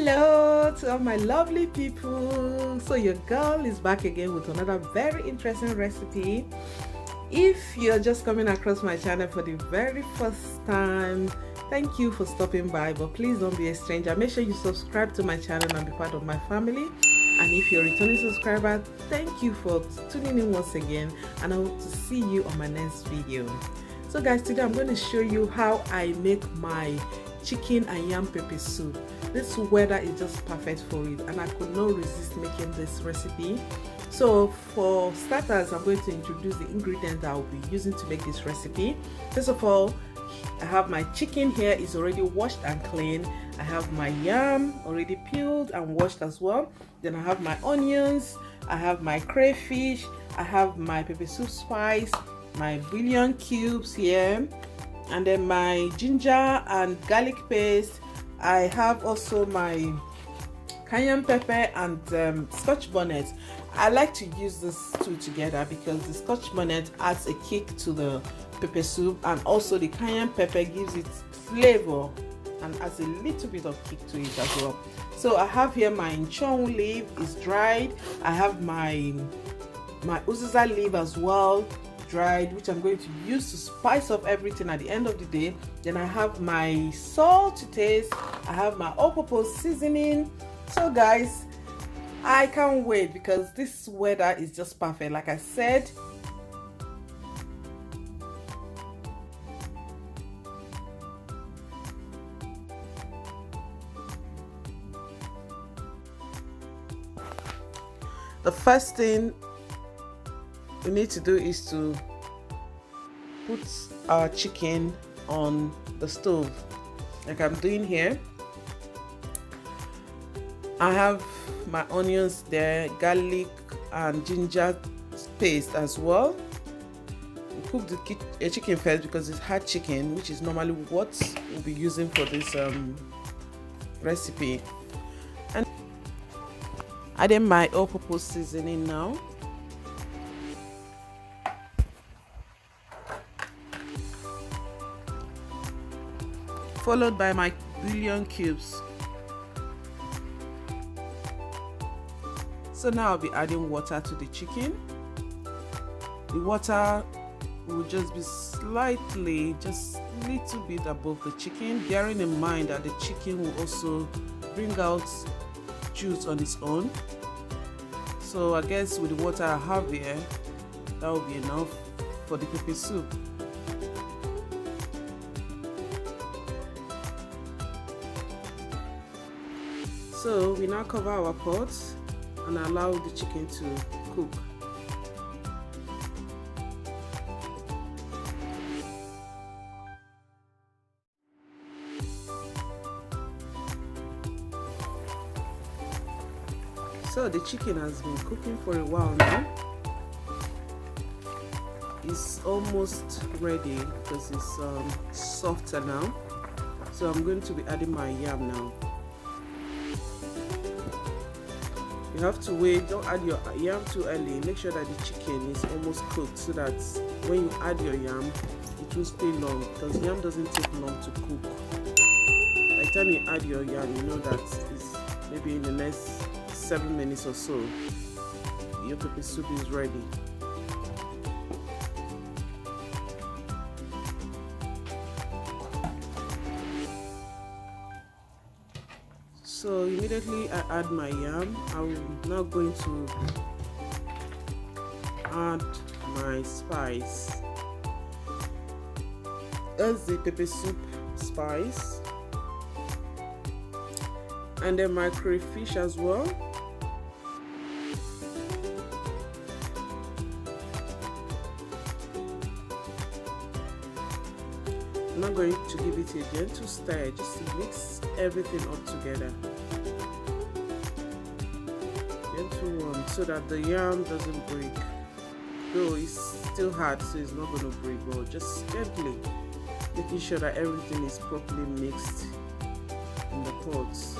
Hello to all my lovely people. So your girl is back again with another very interesting recipe. If you're just coming across my channel for the very first time, thank you for stopping by, but please don't be a stranger. Make sure you subscribe to my channel and be part of my family. And if you're a returning subscriber, thank you for tuning in once again, and I hope to see you on my next video. So guys, today I'm going to show you how I make my chicken and yam pepper soup. This weather is just perfect for it, and I could not resist making this recipe. So for starters, I'm going to introduce the ingredients that I'll be using to make this recipe. First of all, I have my chicken here, is already washed and clean. I have my yam already peeled and washed as well. Then I have my onions, I have my crayfish, I have my pepper soup spice, my bouillon cubes here, and then my ginger and garlic paste. I have also my cayenne pepper and scotch bonnet. I like to use this two together because the scotch bonnet adds a kick to the pepper soup, and also the cayenne pepper gives it flavor and adds a little bit of kick to it as well. So I have here my nchon leaf, is dried. I have my uziza leaf as well, dried, which I'm going to use to spice up everything at the end of the day. Then I have my salt to taste. I have my all-purpose seasoning. So guys, I can't wait because this weather is just perfect. Like I said, the first thing we need to do is to put our chicken on the stove like I'm doing here. I have my onions there, garlic and ginger paste as well. We cook the chicken first because it's hard chicken, which is normally what we'll be using for this recipe. And adding my all-purpose seasoning now. Followed by my bouillon cubes. So now I'll be adding water to the chicken. The water will just be slightly, just a little bit above the chicken, bearing in mind that the chicken will also bring out juice on its own. So I guess with the water I have here, that will be enough for the pepper soup. So we now cover our pot and allow the chicken to cook. So the chicken has been cooking for a while now. It's almost ready because it's softer now. So I'm going to be adding my yam now. You have to wait, don't add your yam too early. Make sure that the chicken is almost cooked so that when you add your yam, it will stay long, because yam doesn't take long to cook. By the time you add your yam, you know that it's maybe in the next 7 minutes or so, your pepper soup is ready. So immediately I add my yam. I'm now going to add my spice. That's the pepper soup spice. And then my crayfish as well. I'm not going to give it a gentle stir, just to mix everything up together. Gentle one, so that the yam doesn't break. Though it's still hard, so it's not going to break, but just gently making sure that everything is properly mixed in the pots.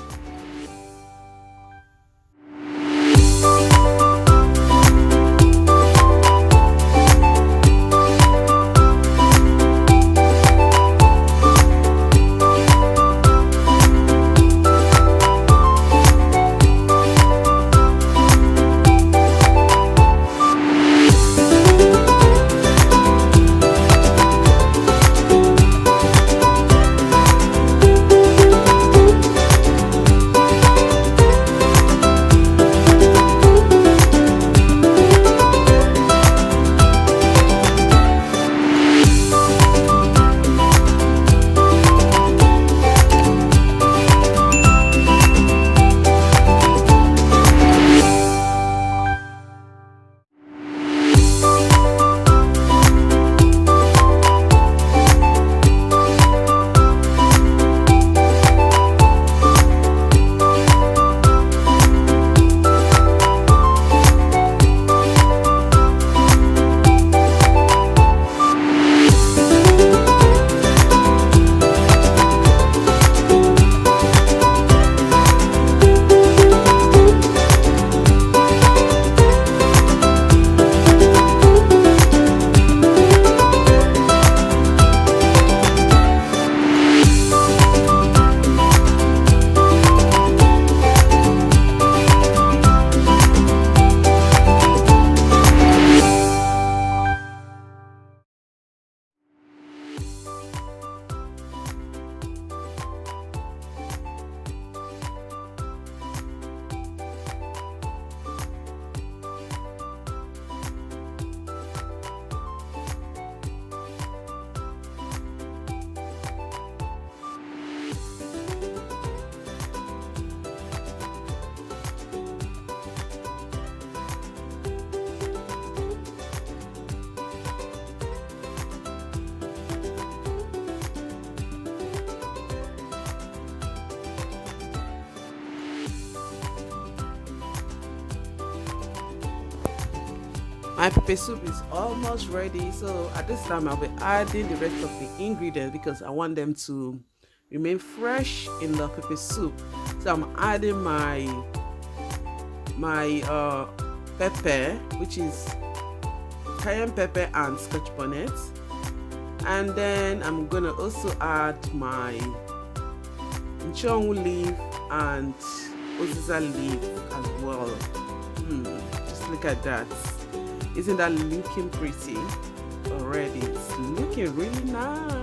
My pepper soup is almost ready, so at this time I'll be adding the rest of the ingredients because I want them to remain fresh in the pepper soup. So I'm adding my pepper, which is cayenne pepper and scotch bonnet, and then I'm gonna also add my nchonwu leaf and oziza leaf as well. Just look at that. Isn't that looking pretty already? It's looking really nice.